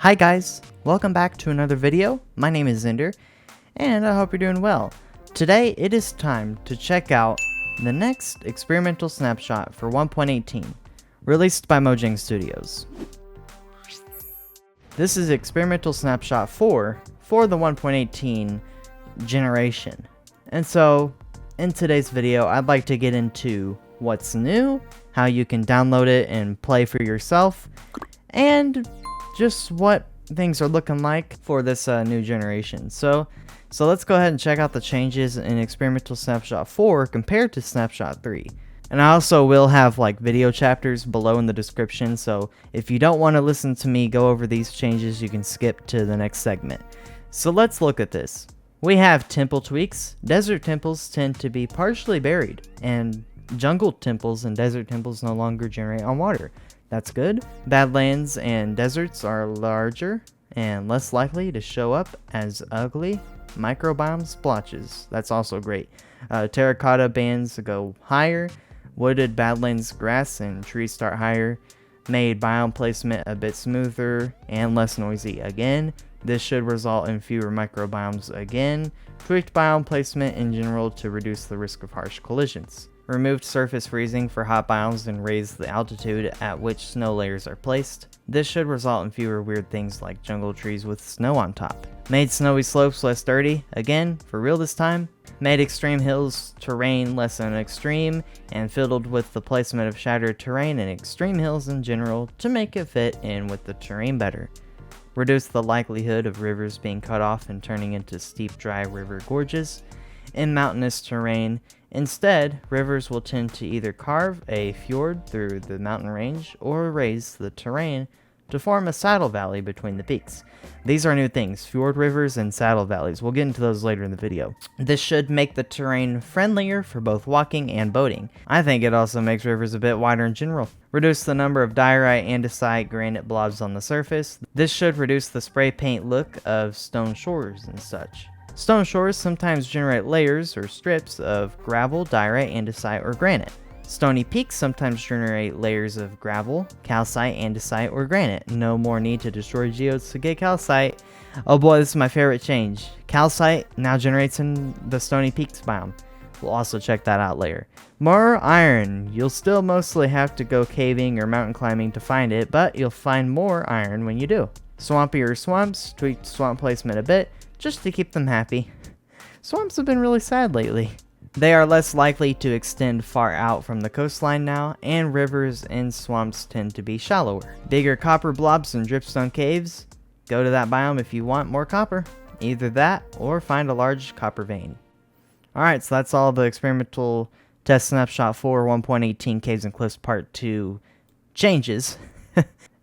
Hi guys, welcome back to another video. My name is Zinder, and I hope you're doing well. Today it is time to check out the next experimental snapshot for 1.18, released by Mojang Studios. This is Experimental Snapshot 4 for the 1.18 generation. And so, in today's video, I'd like to get into what's new, how you can download it and play for yourself, and just what things are looking like for this new generation. So let's go ahead and check out the changes in Experimental Snapshot 4 compared to Snapshot 3. And I also will have like video chapters below in the description, so if you don't want to listen to me go over these changes, you can skip to the next segment. So let's look at this. We have temple tweaks. Desert temples tend to be partially buried, and jungle temples and desert temples no longer generate on water. That's good. Badlands and deserts are larger and less likely to show up as ugly microbiome splotches. That's also great. Terracotta bands go higher. Wooded badlands, grass, and trees start higher. Made biome placement a bit smoother and less noisy again. This should result in fewer microbiomes again. Tweaked biome placement in general to reduce the risk of harsh collisions. Removed surface freezing for hot biomes and raised the altitude at which snow layers are placed. This should result in fewer weird things like jungle trees with snow on top. Made snowy slopes less dirty, again, for real this time. Made extreme hills terrain less extreme, and fiddled with the placement of shattered terrain and extreme hills in general to make it fit in with the terrain better. Reduced the likelihood of rivers being cut off and turning into steep dry river gorges. In mountainous terrain, instead, rivers will tend to either carve a fjord through the mountain range or raise the terrain to form a saddle valley between the peaks. These are new things, fjord rivers and saddle valleys. We'll get into those later in the video. This should make the terrain friendlier for both walking and boating. I think it also makes rivers a bit wider in general. Reduce the number of diorite, andesite, granite blobs on the surface. This should reduce the spray paint look of stone shores and such. Stone shores sometimes generate layers or strips of gravel, diorite, andesite, or granite. Stony peaks sometimes generate layers of gravel, calcite, andesite, or granite. No more need to destroy geodes to get calcite. Oh boy, this is my favorite change. Calcite now generates in the Stony Peaks biome. We'll also check that out later. More iron. You'll still mostly have to go caving or mountain climbing to find it, but you'll find more iron when you do. Swampier swamps. Tweaked swamp placement a bit, just to keep them happy. Swamps have been really sad lately. They are less likely to extend far out from the coastline now, and rivers and swamps tend to be shallower. Bigger copper blobs and dripstone caves. Go to that biome if you want more copper. Either that, or find a large copper vein. Alright, so that's all the Experimental Test Snapshot 4 1.18 Caves and Cliffs Part 2 changes.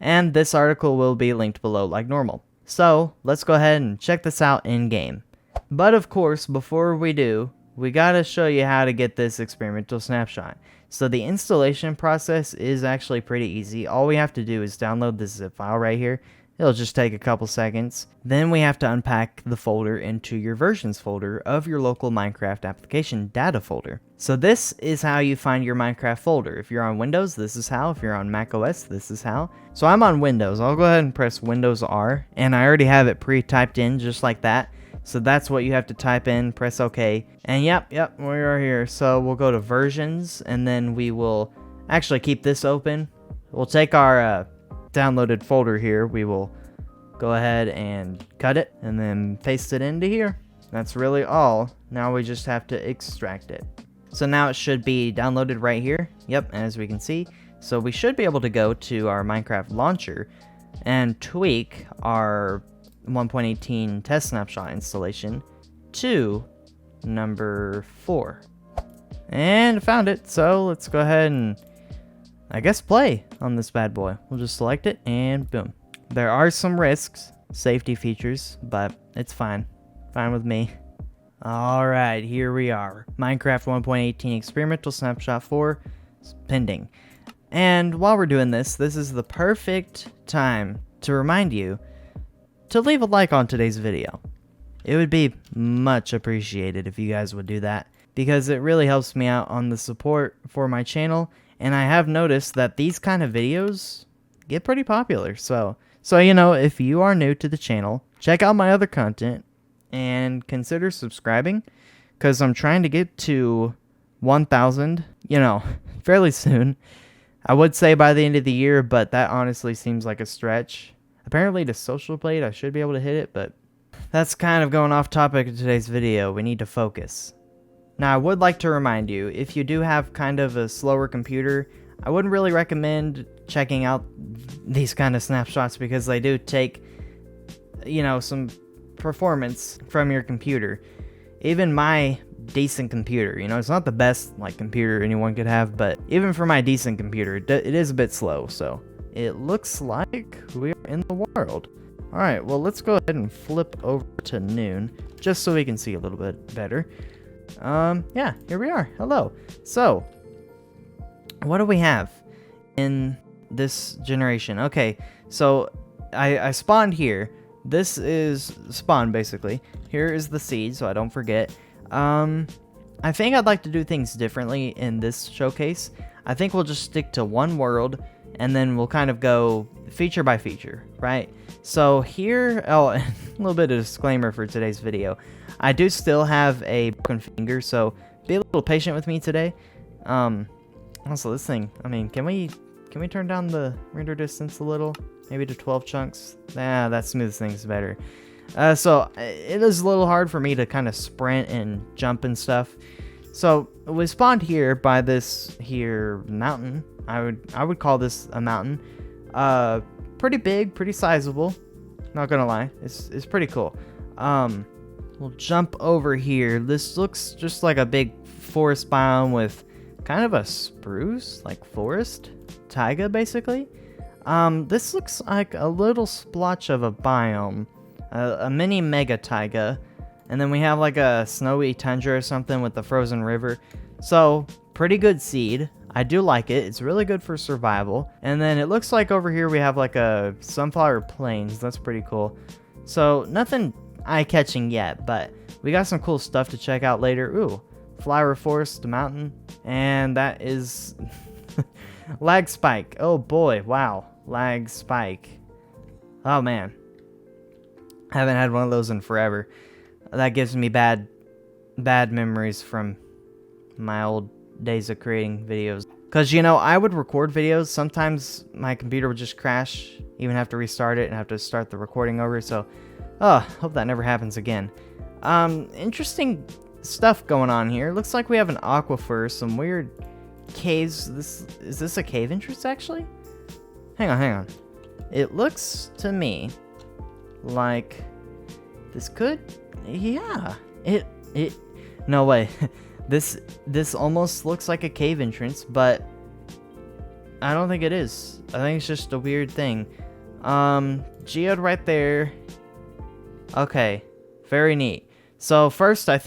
And this article will be linked below like normal. So, let's go ahead and check this out in-game. But of course, before we do, we gotta show you how to get this experimental snapshot. So the installation process is actually pretty easy. All we have to do is download this zip file right here. It'll just take a couple seconds. Then we have to unpack the folder into your versions folder of your local Minecraft application data folder. So this is how you find your Minecraft folder. If you're on Windows, this is how. If you're on Mac OS, this is how. So I'm on Windows. I'll go ahead and press Windows R, and I already have it pre-typed in just like that. So that's what you have to type in, press OK, and yep, we are here. So we'll go to versions, and then we will actually keep this open. We'll take our downloaded folder here. We will go ahead and cut it, and then paste it into here. That's really all. Now we just have to extract it. So now it should be downloaded right here. Yep, as we can see. So we should be able to go to our Minecraft launcher and tweak our 1.18 test snapshot installation to number 4. And found it. So let's go ahead and I guess play on this bad boy. We'll just select it and boom. There are some risks, safety features, but it's fine. Fine with me. Alright, here we are. Minecraft 1.18 Experimental Snapshot 4 pending. And while we're doing this, this is the perfect time to remind you to leave a like on today's video. It would be much appreciated if you guys would do that, because it really helps me out on the support for my channel, and I have noticed that these kind of videos get pretty popular, so So, you know, if you are new to the channel, check out my other content and consider subscribing, because I'm trying to get to 1,000, you know, fairly soon. I would say by the end of the year, but that honestly seems like a stretch. Apparently to social blade, I should be able to hit it, but that's kind of going off topic of today's video. We need to focus. Now, I would like to remind you, if you do have kind of a slower computer, I wouldn't really recommend checking out these kind of snapshots because they do take, you know, some performance from your computer. Even my decent computer, you know, it's not the best like computer anyone could have, but even for my decent computer, it is a bit slow. So it looks like we are in the world. All right, well, let's go ahead and flip over to noon just so we can see a little bit better. Yeah, here we are. Hello. So what do we have in this generation? Okay, so I spawned here. This is spawn, basically. Here is the seed, so I don't forget. I think I'd like to do things differently in this showcase. I think we'll just stick to one world, and then we'll kind of go feature by feature, right? So here, oh, a little bit of disclaimer for today's video. I do still have a broken finger, so be a little patient with me today. Also, this thing, I mean, can we turn down the render distance a little? Maybe to 12 chunks? Nah, that smooths things better. So it is a little hard for me to kind of sprint and jump and stuff. So we spawned here by this here mountain. I would call this a mountain. Pretty big, pretty sizable. Not gonna lie, it's pretty cool. We'll jump over here. This looks just like a big forest biome with kind of a spruce, like forest, taiga basically. This looks like a little splotch of a biome, a mini mega taiga, and then we have like a snowy tundra or something with the frozen river. So pretty good seed. I do like it. It's really good for survival. And then it looks like over here we have like a sunflower plains. That's pretty cool. So nothing eye-catching yet, but we got some cool stuff to check out later. Ooh, flower forest mountain, and that is lag spike. Oh boy, wow, lag spike. Oh man, I haven't had one of those in forever. That gives me bad memories from my old days of creating videos. Because, you know, I would record videos. Sometimes my computer would just crash, even have to restart it and have to start the recording over. So, hope that never happens again. Interesting stuff going on here. Looks like we have an aquifer, some weird caves. Is this a cave entrance, actually? Hang on. It looks to me like this could... Yeah. No way. This almost looks like a cave entrance, but I don't think it is. I think it's just a weird thing. Geode right there. Okay, very neat. So first, I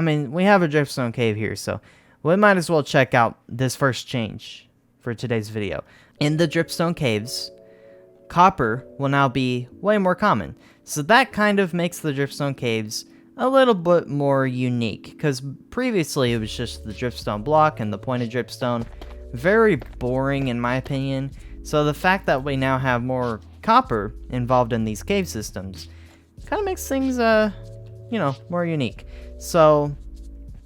mean, we have a dripstone cave here, so we might as well check out this first change for today's video. In the dripstone caves, copper will now be way more common. So that kind of makes the dripstone caves a little bit more unique, because previously it was just the dripstone block and the pointed dripstone. Very boring in my opinion. So the fact that we now have more copper involved in these cave systems kind of makes things, you know, more unique. So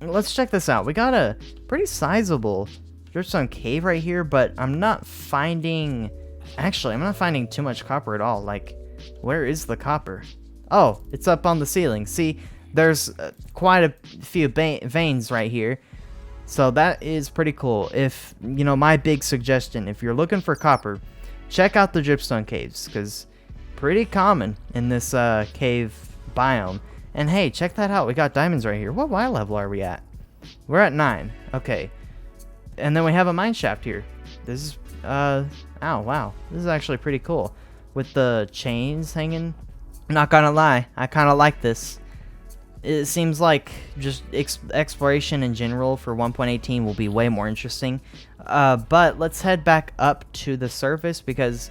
let's check this out. We got a pretty sizable dripstone cave right here, but I'm not finding too much copper at all. Like, where is the copper? Oh, it's up on the ceiling. See, there's quite a few veins right here. So that is pretty cool. If, you know, my big suggestion, if you're looking for copper, check out the dripstone caves, because pretty common in this cave biome. And hey, check that out. We got diamonds right here. What Y level are we at? We're at 9. Okay. And then we have a mine shaft here. This is, oh, wow. This is actually pretty cool. With the chains hanging. I'm not gonna lie. I kind of like this. It seems like just exploration in general for 1.18 will be way more interesting. But let's head back up to the surface, because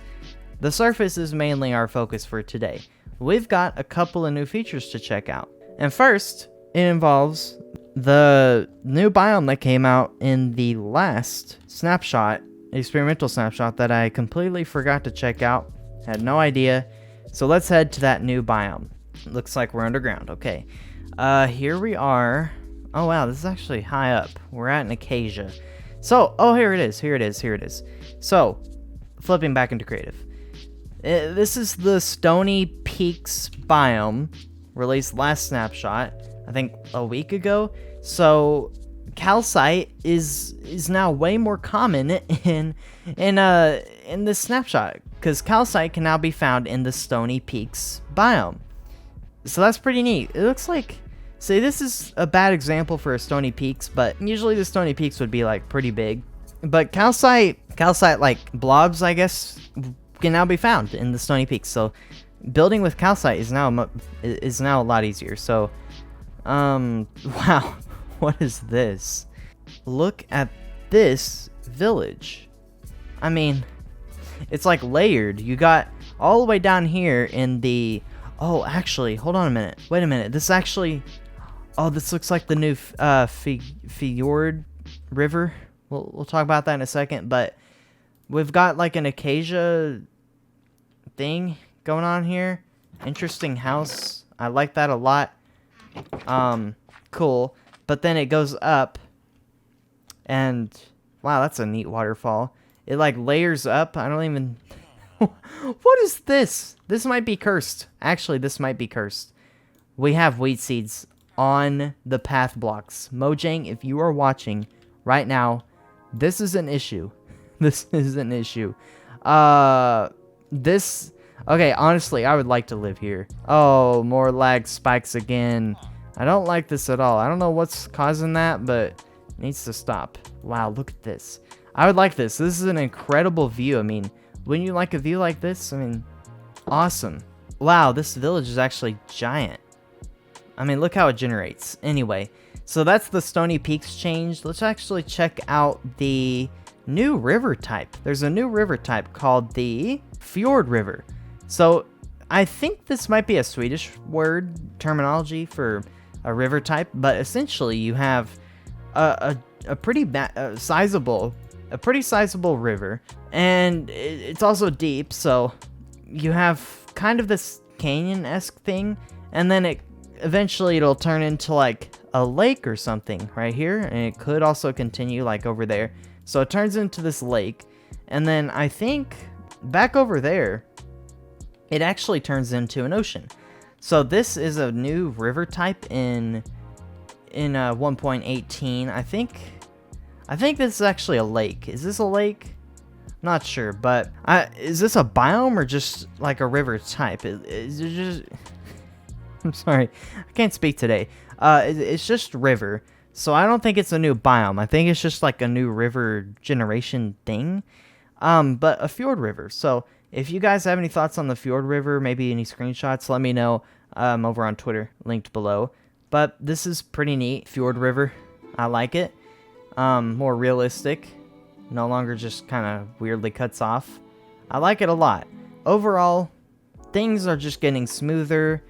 the surface is mainly our focus for today. We've got a couple of new features to check out. And first, it involves the new biome that came out in the last snapshot, experimental snapshot, that I completely forgot to check out. Had no idea. So let's head to that new biome. Looks like we're underground. Okay. Here we are. Oh, wow. This is actually high up. We're at an acacia. So, oh, here it is. Here it is. Here it is. So, flipping back into creative. This is the Stony Peaks biome, released last snapshot, I think a week ago. So, calcite is now way more common in this snapshot, because calcite can now be found in the Stony Peaks biome. So that's pretty neat. It looks like, see, this is a bad example for a Stony Peaks, but usually the Stony Peaks would be like pretty big. But calcite like blobs, I guess, can now be found in the Stony Peaks. So building with calcite is now a lot easier. So, wow, what is this? Look at this village. I mean, it's like layered. You got all the way down here in the, oh, actually, hold on a minute. Wait a minute. This actually, oh, this looks like the new fjord river. We'll talk about that in a second, but we've got like an acacia thing going on here. Interesting house. I like that a lot. Cool. But then it goes up, and wow, that's a neat waterfall. It like layers up. I don't even... What is this? This might be cursed. Actually, this might be cursed. We have wheat seeds on the path blocks. Mojang, if you are watching right now, this is an issue. This is an issue. This... Okay, honestly, I would like to live here. Oh, more lag spikes again. I don't like this at all. I don't know what's causing that, but it needs to stop. Wow, look at this. I would like this. This is an incredible view. I mean, wouldn't you like a view like this? I mean, awesome. Wow, this village is actually giant. I mean, look how it generates. Anyway, so that's the Stony Peaks change. Let's actually check out the new river type. There's a new river type called the fjord river. So I think this might be a Swedish word terminology for a river type, but essentially you have a pretty sizable river, and it's also deep. So you have kind of this canyon-esque thing, and then it'll turn into like a lake or something right here, and it could also continue like over there. So it turns into this lake, and then I think back over there it actually turns into an ocean. So this is a new river type in 1.18. I think this is actually a lake. Is this a lake? Not sure, but is this a biome or just like a river type? Is it just... I'm sorry, I can't speak today. It's just river, so I don't think it's a new biome. I think it's just like a new river generation thing. But a fjord river. So if you guys have any thoughts on the fjord river, maybe any screenshots, let me know over on Twitter, linked below. But this is pretty neat, fjord river. I like it. More realistic. No longer just kind of weirdly cuts off. I like it a lot. Overall, things are just getting smoother.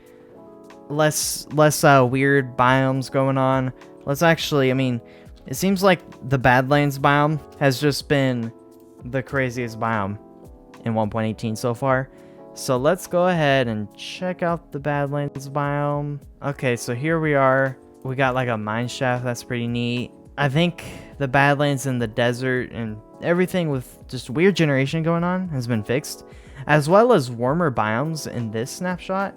Less weird biomes going on. Let's actually, I mean, it seems like the Badlands biome has just been the craziest biome in 1.18 so far. So let's go ahead and check out the Badlands biome. Okay, so here we are. We got like a mine shaft. That's pretty neat. I think the Badlands and the desert and everything with just weird generation going on has been fixed, as well as warmer biomes in this snapshot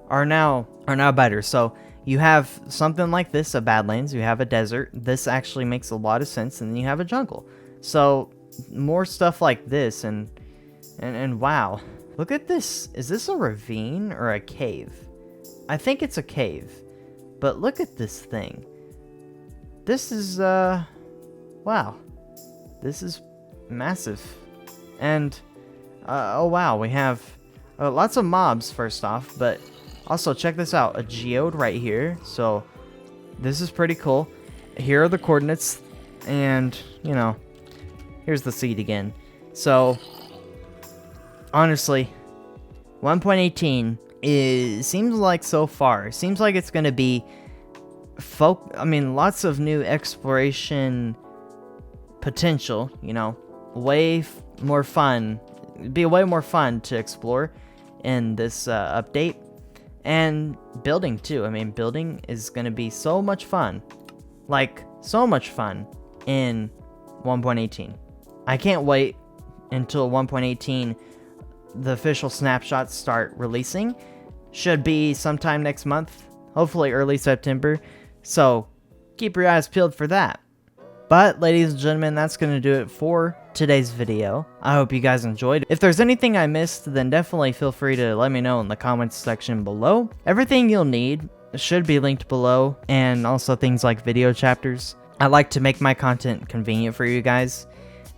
are now better. So you have something like this, a Badlands, you have a desert. This actually makes a lot of sense, and then you have a jungle. So more stuff like this, and wow, look at this. Is this a ravine or a cave? I think it's a cave, but look at this thing. This is wow, this is massive. And oh wow, we have lots of mobs first off, but also check this out, a geode right here. So this is pretty cool. Here are the coordinates, and you know, here's the seed again. So honestly, 1.18 seems like so far, seems like it's going to be lots of new exploration potential, you know, way more fun be way more fun to explore in this update. And building too. I mean, building is going to be so much fun. Like, so much fun in 1.18. I can't wait until 1.18 the official snapshots start releasing. Should be sometime next month, hopefully early September. So keep your eyes peeled for that. But ladies and gentlemen, that's going to do it for today's video. I hope you guys enjoyed. If there's anything I missed, then definitely feel free to let me know in the comments section below. Everything you'll need should be linked below, and also things like video chapters. I like to make my content convenient for you guys.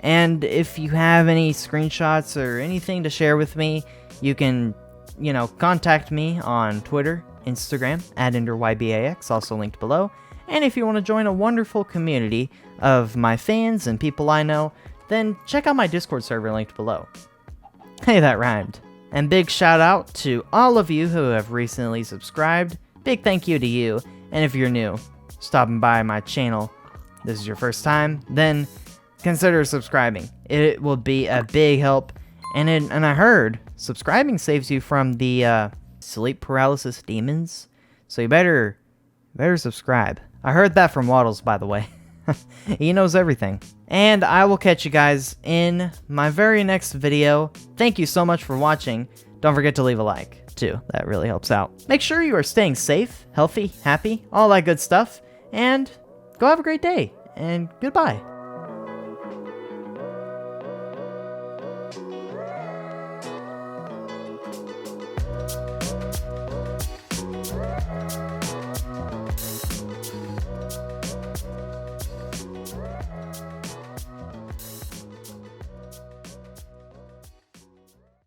And if you have any screenshots or anything to share with me, you can, contact me on Twitter, Instagram, @EnderYBAX, also linked below. And if you want to join a wonderful community of my fans and people I know, then check out my Discord server linked below. Hey, that rhymed. And big shout out to all of you who have recently subscribed. Big thank you to you. And if you're new, stopping by my channel, this is your first time, then consider subscribing. It will be a big help. And I heard subscribing saves you from the sleep paralysis demons. So you better subscribe. I heard that from Waddles, by the way. He knows everything. And I will catch you guys in my very next video. Thank you so much for watching. Don't forget to leave a like, too. That really helps out. Make sure you are staying safe, healthy, happy, all that good stuff. And go have a great day. And goodbye.